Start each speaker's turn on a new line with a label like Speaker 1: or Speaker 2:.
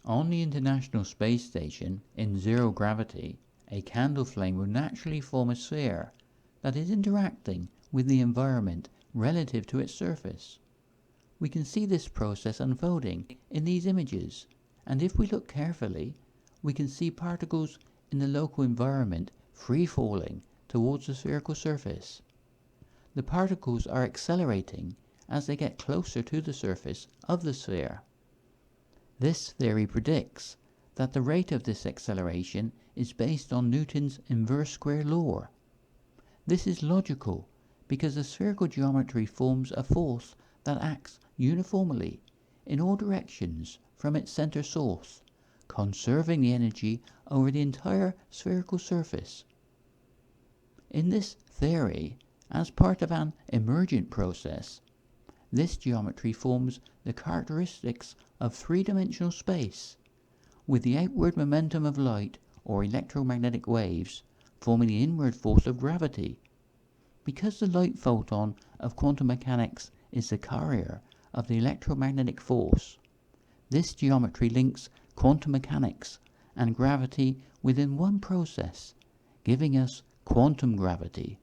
Speaker 1: On the International Space Station, in zero gravity, a candle flame will naturally form a sphere that is interacting with the environment relative to its surface. We can see this process unfolding in these images, and if we look carefully, we can see particles in the local environment free falling towards the spherical surface. The particles are accelerating as they get closer to the surface of the sphere. This theory predicts that the rate of this acceleration is based on Newton's inverse square law. This is logical because the spherical geometry forms a force that acts uniformly in all directions from its center source, conserving the energy over the entire spherical surface. In this theory, as part of an emergent process, this geometry forms the characteristics of three-dimensional space, with the outward momentum of light or electromagnetic waves forming the inward force of gravity. Because the light photon of quantum mechanics is the carrier of the electromagnetic force, this geometry links quantum mechanics and gravity within one process, giving us quantum gravity.